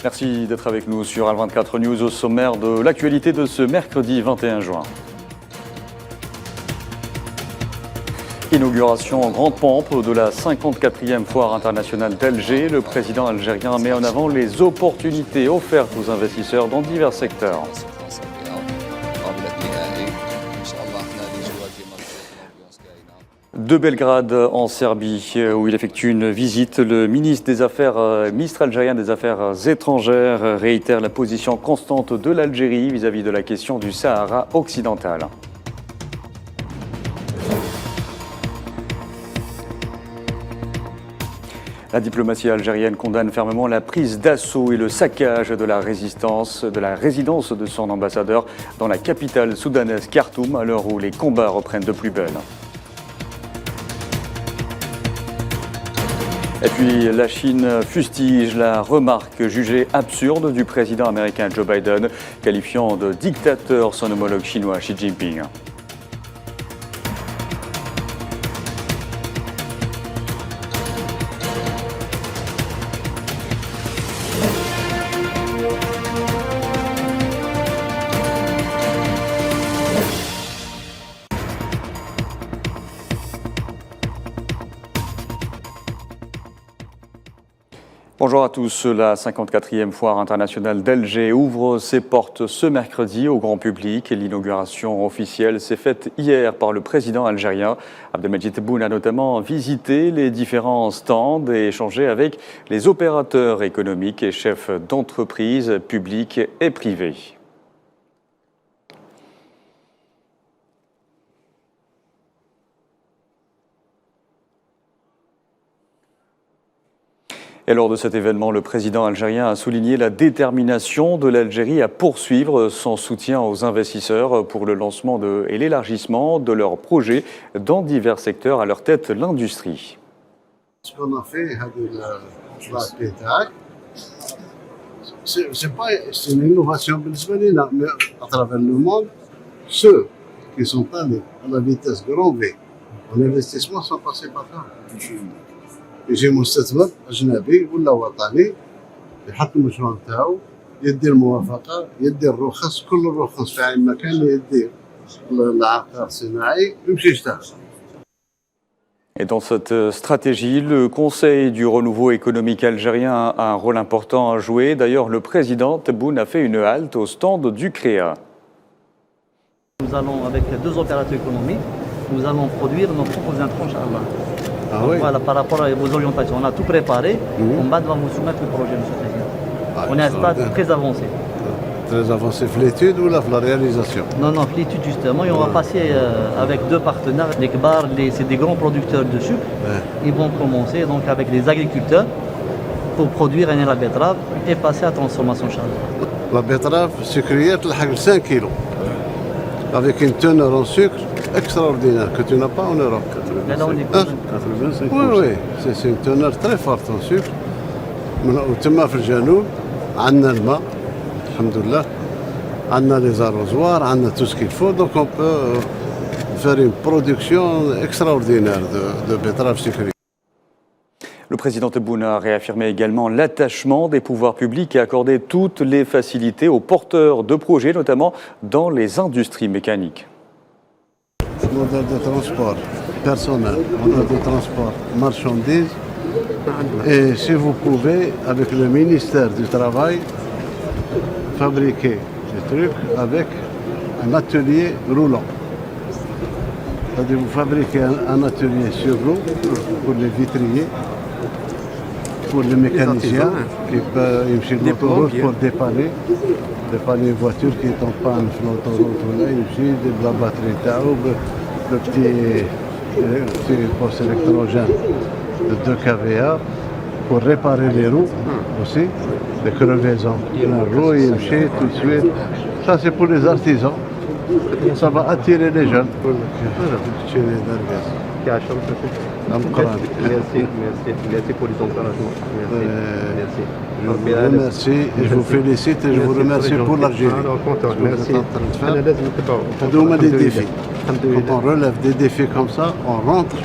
Merci d'être avec nous sur Al24 News au sommaire de l'actualité de ce mercredi 21 juin. Inauguration en grande pompe de la 54e foire internationale d'Alger. Le président algérien met en avant les opportunités offertes aux investisseurs dans divers secteurs. De Belgrade en Serbie, où il effectue une visite, le ministre algérien des Affaires étrangères réitère la position constante de l'Algérie vis-à-vis de la question du Sahara occidental. La diplomatie algérienne condamne fermement la prise d'assaut et le saccage de la résidence de son ambassadeur dans la capitale soudanaise Khartoum, à l'heure où les combats reprennent de plus belle. Et puis la Chine fustige la remarque jugée absurde du président américain Joe Biden, qualifiant de dictateur son homologue chinois Xi Jinping. Bonjour à tous, la 54e foire internationale d'Alger ouvre ses portes ce mercredi au grand public. L'inauguration officielle s'est faite hier par le président algérien. Abdelmadjid Tebboune a notamment visité les différents stands et échangé avec les opérateurs économiques et chefs d'entreprises publiques et privées. Et lors de cet événement, le président algérien a souligné la détermination de l'Algérie à poursuivre son soutien aux investisseurs pour le lancement et l'élargissement de leurs projets dans divers secteurs, à leur tête l'industrie. Ce qu'on a fait, c'est une innovation mais à travers le monde, ceux qui sont allés à la vitesse grand V en investissement sont passés par là. يجي مستثمر اجنبي ولا وطني يحط المشروع نتاعو يدي الموافقه يدي الرخص كل الرخص في اي مكان يدي العقار الصناعي ويمشي يشتغل. Et dans cette stratégie, le Conseil du renouveau économique algérien a un rôle important à jouer. D'ailleurs, le président Tebboune a fait une halte au stand du CREA. Nous allons, avec 2 opérateurs économiques, nous allons produire nos propres intrants, Inch'Allah. Ah oui. Voilà, par rapport à vos orientations, on a tout préparé. On va devoir vous soumettre le projet, M. le Président. On est à un stade très avancé. Très avancé, l'étude ou la réalisation? Non, l'étude justement. Et on va passer avec 2 partenaires. Les Kbar, c'est des grands producteurs de sucre. Ils vont commencer donc avec les agriculteurs pour produire la betterave et passer à transformation, Inch'Allah. La betterave sucrière, elle a 5 kg. Avec une teneur en sucre extraordinaire que tu n'as pas en Europe. Oui, c'est une teneur très forte en sucre. وتما في الجنوب عندنا الماء الحمد لله عندنا les arrosoirs عندنا tout ce qu'il faut, donc on peut faire une production extraordinaire de betteraves sucrières. Le président Tebboune a réaffirmé également l'attachement des pouvoirs publics et accordé toutes les facilités aux porteurs de projets, notamment dans les industries mécaniques. Modèle de transport personnel, modèle de transport marchandises. Et si vous pouvez, avec le ministère du Travail, fabriquer des trucs avec un atelier roulant. C'est-à-dire vous fabriquez un atelier sur roue pour les vitriers, pour les mécaniciens qui peuvent l'autoroute pour dépanner une voiture qui est en panne sur l'autoroute, de la batterie TAO, le petit poste électrogène de 2 kVA pour réparer les roues aussi, les crevaisons. La roue est tout de suite. Ça c'est pour les artisans. Ça va attirer les jeunes. Merci pour les encouragements. Merci. Je vous remercie et je vous félicite et je vous remercie pour l'Algérie. Merci. Des défis. Quand on relève des défis comme ça, on rentre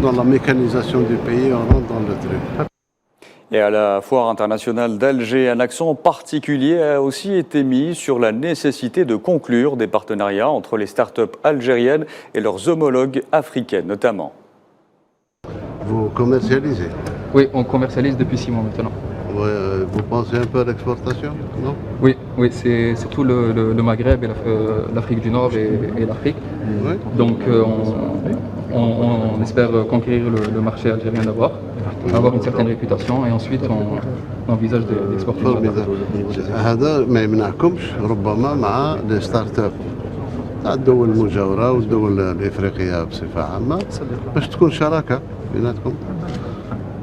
dans la mécanisation du pays, on rentre dans le truc. Et à la foire internationale d'Alger, un accent particulier a aussi été mis sur la nécessité de conclure des partenariats entre les startups algériennes et leurs homologues africaines notamment. Vous commercialisez? Oui, on commercialise depuis 6 mois maintenant. Ouais, vous pensez un peu à l'exportation, non? Oui, c'est tout le Maghreb et l'Afrique du Nord et l'Afrique. Oui. Donc on espère conquérir le marché algérien d'abord, avoir une certaine réputation et ensuite on envisage d'exporter. هذا ما يمنعكمش ربما مع لي ستارت اب تاع الدول المجاوره والدول الافريقيه بصفه عامه باش تكون شراكه بيناتكم.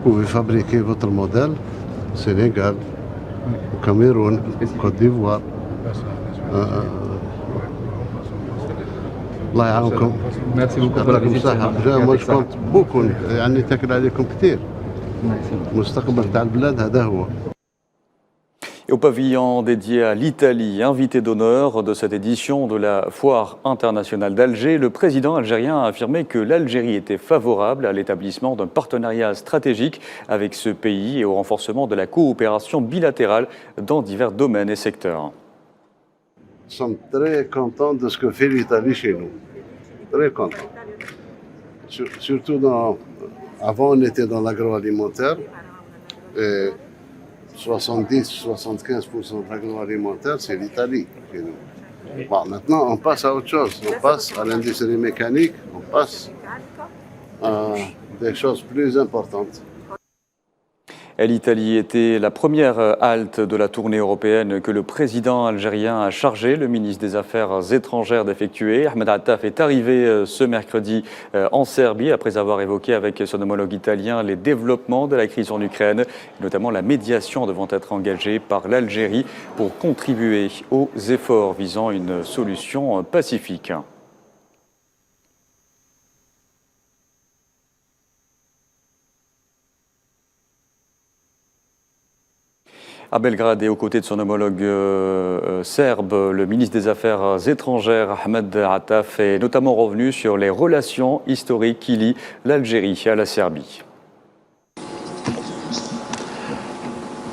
Vous fabriquez votre modèle Sénégal, Cameroun, Côte d'Ivoire. الله يعاونكم. Merci beaucoup pour la visite. moi je compte beaucoup يعني تاكل عليكم كثير. المستقبل تاع البلاد هذا هو. Et au pavillon dédié à l'Italie, invité d'honneur de cette édition de la Foire internationale d'Alger, le président algérien a affirmé que l'Algérie était favorable à l'établissement d'un partenariat stratégique avec ce pays et au renforcement de la coopération bilatérale dans divers domaines et secteurs. Nous sommes très contents de ce que fait l'Italie chez nous. Très contents. Surtout avant on était dans l'agroalimentaire. 70-75% de l'agroalimentaire, c'est l'Italie. Bon, maintenant, on passe à autre chose. On passe à l'industrie mécanique, on passe à des choses plus importantes. L'Italie était la première halte de la tournée européenne que le président algérien a chargé le ministre des Affaires étrangères d'effectuer. Ahmed Attaf est arrivé ce mercredi en Serbie après avoir évoqué avec son homologue italien les développements de la crise en Ukraine, notamment la médiation devant être engagée par l'Algérie pour contribuer aux efforts visant une solution pacifique. À Belgrade et aux côtés de son homologue serbe, le ministre des Affaires étrangères Ahmed Attaf est notamment revenu sur les relations historiques qui lient l'Algérie à la Serbie.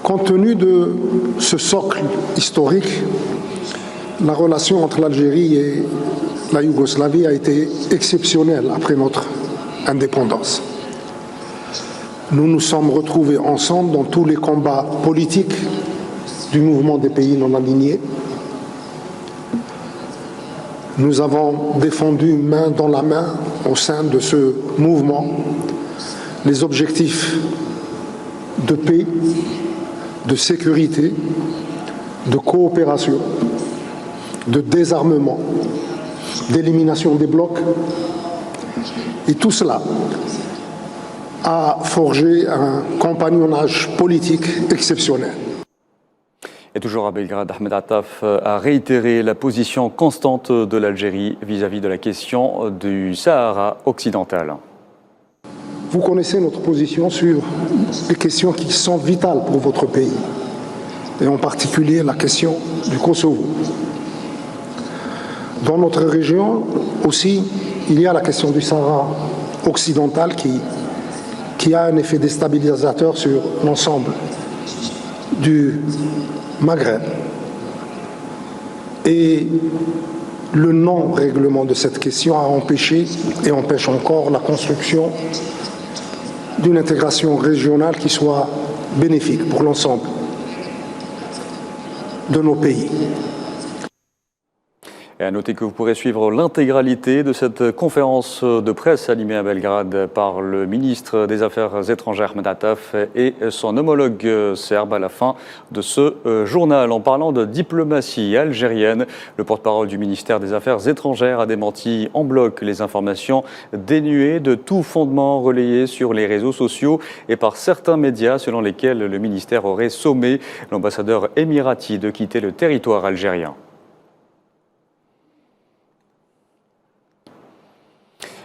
Compte tenu de ce socle historique, la relation entre l'Algérie et la Yougoslavie a été exceptionnelle après notre indépendance. Nous nous sommes retrouvés ensemble dans tous les combats politiques du mouvement des pays non alignés. Nous avons défendu main dans la main au sein de ce mouvement les objectifs de paix, de sécurité, de coopération, de désarmement, d'élimination des blocs. Et tout cela a forgé un compagnonnage politique exceptionnel. Et toujours à Belgrade, Ahmed Attaf a réitéré la position constante de l'Algérie vis-à-vis de la question du Sahara occidental. Vous connaissez notre position sur les questions qui sont vitales pour votre pays, et en particulier la question du Kosovo. Dans notre région aussi, il y a la question du Sahara occidental qui a un effet déstabilisateur sur l'ensemble du Maghreb. Et le non-règlement de cette question a empêché et empêche encore la construction d'une intégration régionale qui soit bénéfique pour l'ensemble de nos pays. Et à noter que vous pourrez suivre l'intégralité de cette conférence de presse animée à Belgrade par le ministre des Affaires étrangères Ahmed Attaf et son homologue serbe à la fin de ce journal. En parlant de diplomatie algérienne, le porte-parole du ministère des Affaires étrangères a démenti en bloc les informations dénuées de tout fondement relayées sur les réseaux sociaux et par certains médias selon lesquels le ministère aurait sommé l'ambassadeur émirati de quitter le territoire algérien.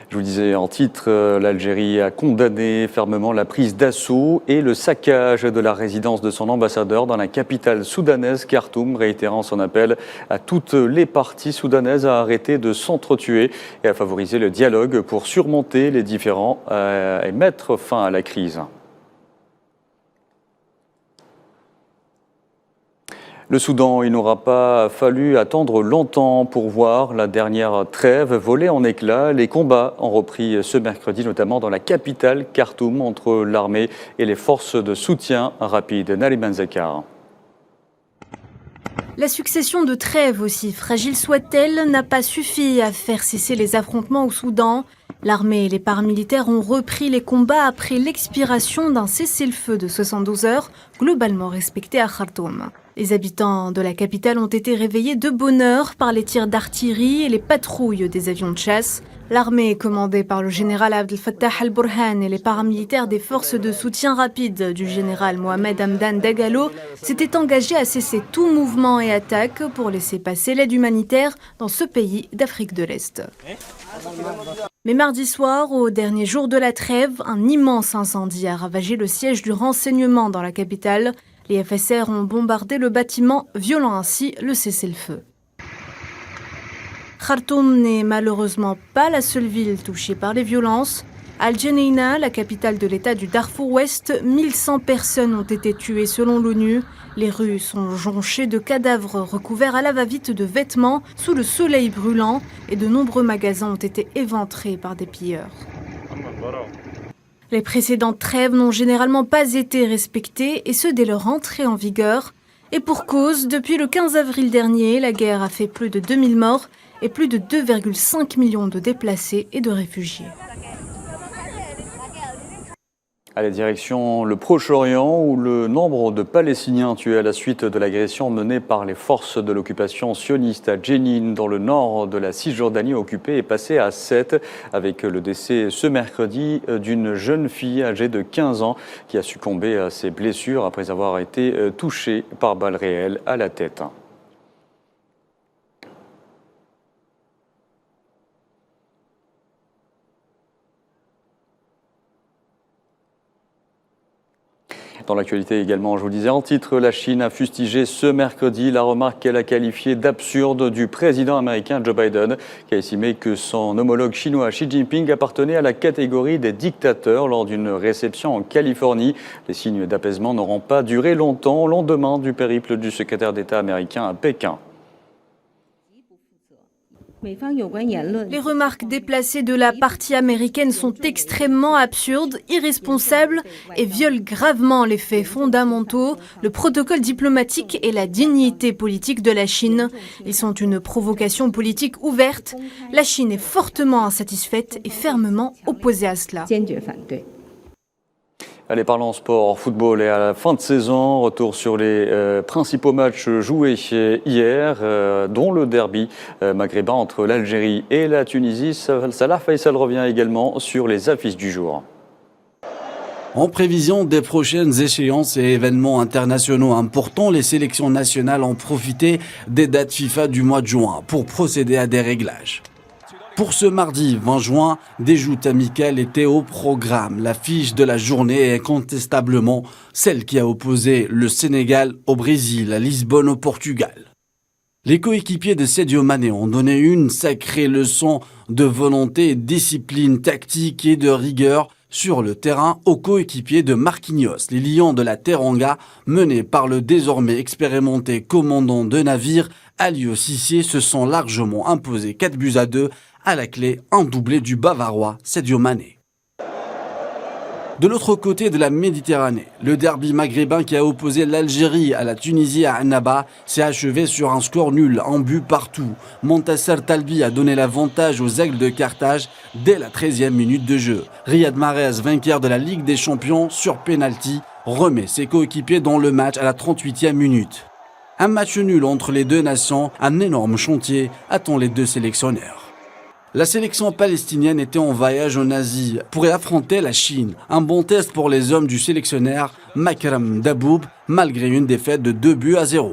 Je vous disais en titre, l'Algérie a condamné fermement la prise d'assaut et le saccage de la résidence de son ambassadeur dans la capitale soudanaise, Khartoum, réitérant son appel à toutes les parties soudanaises à arrêter de s'entretuer et à favoriser le dialogue pour surmonter les différends et mettre fin à la crise. Le Soudan, il n'aura pas fallu attendre longtemps pour voir la dernière trêve voler en éclats. Les combats ont repris ce mercredi, notamment dans la capitale Khartoum, entre l'armée et les forces de soutien rapide. Naliman Zekar. La succession de trêves, aussi fragile soit-elle, n'a pas suffi à faire cesser les affrontements au Soudan. L'armée et les paramilitaires ont repris les combats après l'expiration d'un cessez-le-feu de 72 heures, globalement respecté à Khartoum. Les habitants de la capitale ont été réveillés de bonne heure par les tirs d'artillerie et les patrouilles des avions de chasse. L'armée, commandée par le général Abdel Fattah al-Burhan et les paramilitaires des forces de soutien rapide du général Mohamed Hamdan Dagalo, s'était engagée à cesser tout mouvement et attaque pour laisser passer l'aide humanitaire dans ce pays d'Afrique de l'Est. Mais mardi soir, au dernier jour de la trêve, un immense incendie a ravagé le siège du renseignement dans la capitale. Les FSR ont bombardé le bâtiment, violant ainsi le cessez-le-feu. Khartoum n'est malheureusement pas la seule ville touchée par les violences. À Al-Jeneina, la capitale de l'État du Darfour Ouest, 1100 personnes ont été tuées selon l'ONU. Les rues sont jonchées de cadavres recouverts à la va-vite de vêtements sous le soleil brûlant et de nombreux magasins ont été éventrés par des pilleurs. Les précédentes trêves n'ont généralement pas été respectées, et ce dès leur entrée en vigueur. Et pour cause, depuis le 15 avril dernier, la guerre a fait plus de 2000 morts et plus de 2,5 millions de déplacés et de réfugiés. À la direction le Proche-Orient, où le nombre de Palestiniens tués à la suite de l'agression menée par les forces de l'occupation sioniste à Jenin, dans le nord de la Cisjordanie occupée, est passé à 7, avec le décès ce mercredi d'une jeune fille âgée de 15 ans qui a succombé à ses blessures après avoir été touchée par balles réelles à la tête. Dans l'actualité également, je vous le disais en titre, la Chine a fustigé ce mercredi la remarque qu'elle a qualifiée d'absurde du président américain Joe Biden, qui a estimé que son homologue chinois Xi Jinping appartenait à la catégorie des dictateurs lors d'une réception en Californie. Les signes d'apaisement n'auront pas duré longtemps au lendemain du périple du secrétaire d'État américain à Pékin. Les remarques déplacées de la partie américaine sont extrêmement absurdes, irresponsables et violent gravement les faits fondamentaux, le protocole diplomatique et la dignité politique de la Chine. Ils sont une provocation politique ouverte. La Chine est fortement insatisfaite et fermement opposée à cela. Allez, parlons sport, football et à la fin de saison, retour sur les principaux matchs joués hier, dont le derby maghrébin entre l'Algérie et la Tunisie. Salah Faisal revient également sur les affiches du jour. En prévision des prochaines échéances et événements internationaux importants, les sélections nationales ont profité des dates FIFA du mois de juin pour procéder à des réglages. Pour ce mardi 20 juin, des joutes amicales étaient au programme. L'affiche de la journée est incontestablement celle qui a opposé le Sénégal au Brésil, à Lisbonne au Portugal. Les coéquipiers de Sadio Mané ont donné une sacrée leçon de volonté, de discipline tactique et de rigueur sur le terrain aux coéquipiers de Marquinhos. Les Lions de la Teranga, menés par le désormais expérimenté commandant de navire Aliou Cissé, se sont largement imposés 4-2 à la clé, un doublé du Bavarois Sadio Mané. De l'autre côté de la Méditerranée, le derby maghrébin qui a opposé l'Algérie à la Tunisie à Annaba s'est achevé sur un score nul, un but partout. Montasser Talbi a donné l'avantage aux Aigles de Carthage dès la 13e minute de jeu. Riyad Mahrez, vainqueur de la Ligue des Champions sur pénalty, remet ses coéquipiers dans le match à la 38e minute. Un match nul entre les deux nations, un énorme chantier attend les deux sélectionneurs. La sélection palestinienne était en voyage en Asie pour affronter la Chine. Un bon test pour les hommes du sélectionneur Makram Daboub, malgré une défaite de 2-0.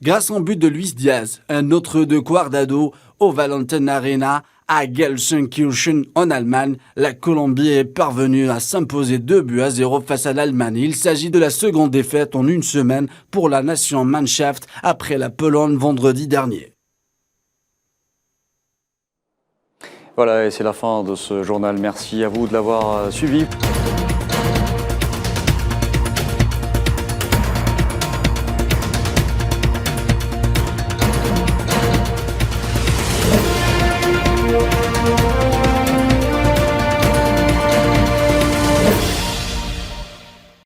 Grâce à un but de Luis Diaz, un autre de Guardado au Valentin Arena à Gelsenkirchen en Allemagne, la Colombie est parvenue à s'imposer 2-0 face à l'Allemagne. Il s'agit de la seconde défaite en une semaine pour la nation Mannschaft après la Pologne vendredi dernier. Voilà, et c'est la fin de ce journal. Merci à vous de l'avoir suivi.